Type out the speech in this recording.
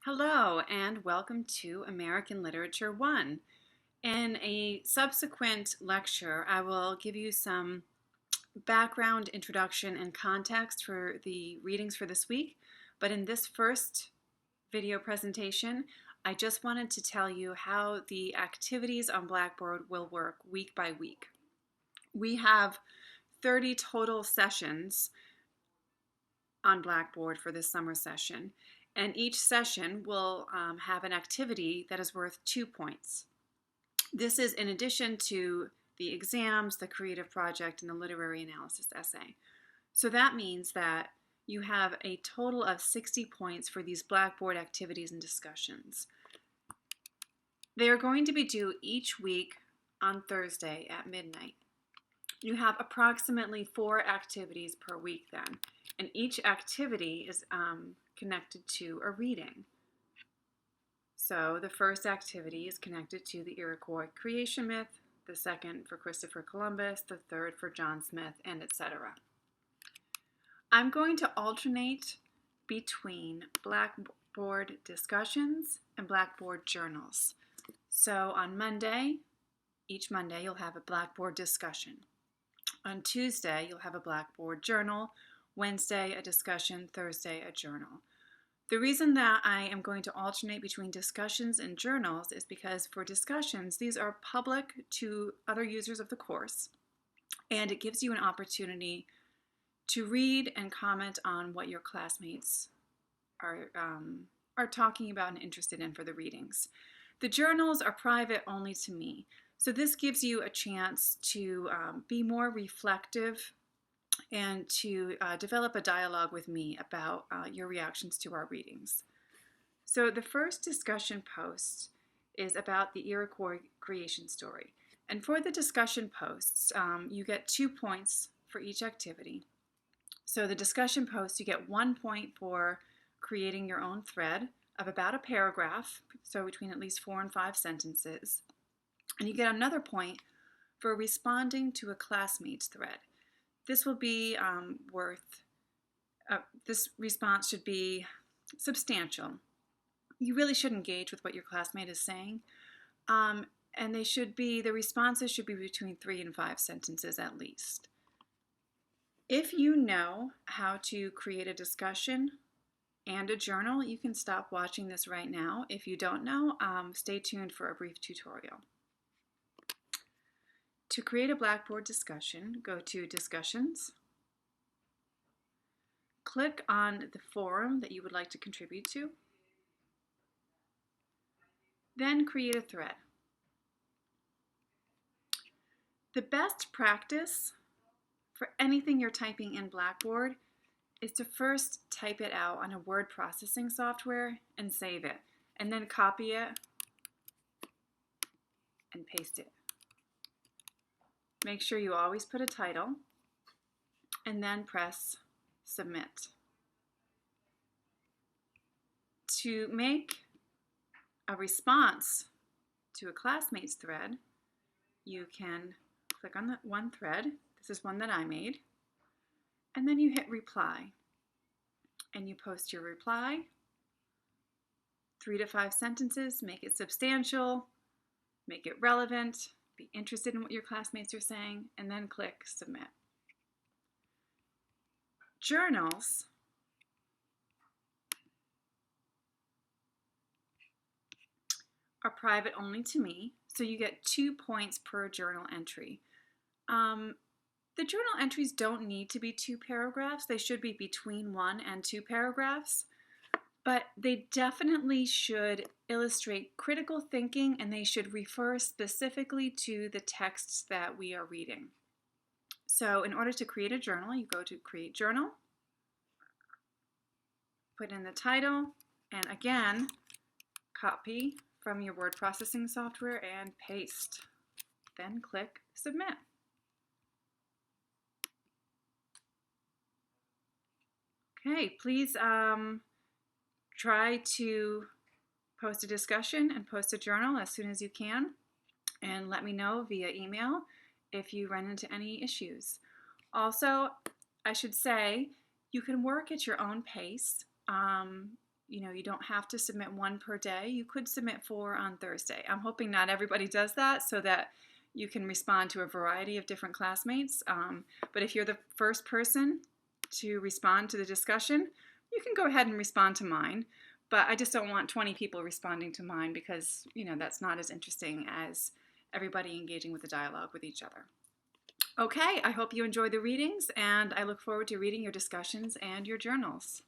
Hello and welcome to American Literature 1. In a subsequent lecture, I will give you some background, introduction, and context for the readings for this week. But in this first video presentation, I just wanted to tell you how the activities on Blackboard will work week by week. We have 30 total sessions on Blackboard for this summer session. And each session will have an activity that is worth 2 points. This is in addition to the exams, the creative project, and the literary analysis essay. So that means that you have a total of 60 points for these Blackboard activities and discussions. They are going to be due each week on Thursday at midnight. You have approximately 4 activities per week then, and each activity is connected to a reading. So the first activity is connected to the Iroquois creation myth, the second for Christopher Columbus, the third for John Smith, and etc. I'm going to alternate between Blackboard discussions and Blackboard journals. So on Monday, each Monday you'll have a Blackboard discussion. On Tuesday you'll have a Blackboard journal, Wednesday a discussion, Thursday a journal. The reason that I am going to alternate between discussions and journals is because for discussions, these are public to other users of the course, and it gives you an opportunity to read and comment on what your classmates are talking about and interested in for the readings. The journals are private only to me, so this gives you a chance to be more reflective and to develop a dialogue with me about your reactions to our readings. So the first discussion post is about the Iroquois creation story. And for the discussion posts, you get 2 points for each activity. So the discussion post, you get 1 point for creating your own thread of about a paragraph, so between at least 4 and 5 sentences. And you get another point for responding to a classmate's thread. This will be this response should be substantial. You really should engage with what your classmate is saying. And the responses should be between 3 and 5 sentences at least. If you know how to create a discussion and a journal, you can stop watching this right now. If you don't know, stay tuned for a brief tutorial. To create a Blackboard discussion, go to Discussions. Click on the forum that you would like to contribute to. Then create a thread. The best practice for anything you're typing in Blackboard is to first type it out on a word processing software and save it, and then copy it and paste it. Make sure you always put a title and then press Submit. To make a response to a classmate's thread, you can click on that one thread. This is one that I made. And then you hit Reply. And you post your reply. 3 to 5 sentences, make it substantial, make it relevant, be interested in what your classmates are saying, and then click Submit. Journals are private only to me, so you get 2 points per journal entry. The journal entries don't need to be 2 paragraphs. They should be between 1 and 2 paragraphs. But they definitely should illustrate critical thinking, and they should refer specifically to the texts that we are reading. So in order to create a journal, you go to Create Journal, put in the title, and again, copy from your word processing software and paste. Then click Submit. Okay, please try to post a discussion and post a journal as soon as you can, and let me know via email if you run into any issues. Also, I should say, you can work at your own pace. You don't have to submit one per day. You could submit 4 on Thursday. I'm hoping not everybody does that so that you can respond to a variety of different classmates. But if you're the first person to respond to the discussion, you can go ahead and respond to mine. But I just don't want 20 people responding to mine because, that's not as interesting as everybody engaging with the dialogue with each other. Okay, I hope you enjoy the readings, and I look forward to reading your discussions and your journals.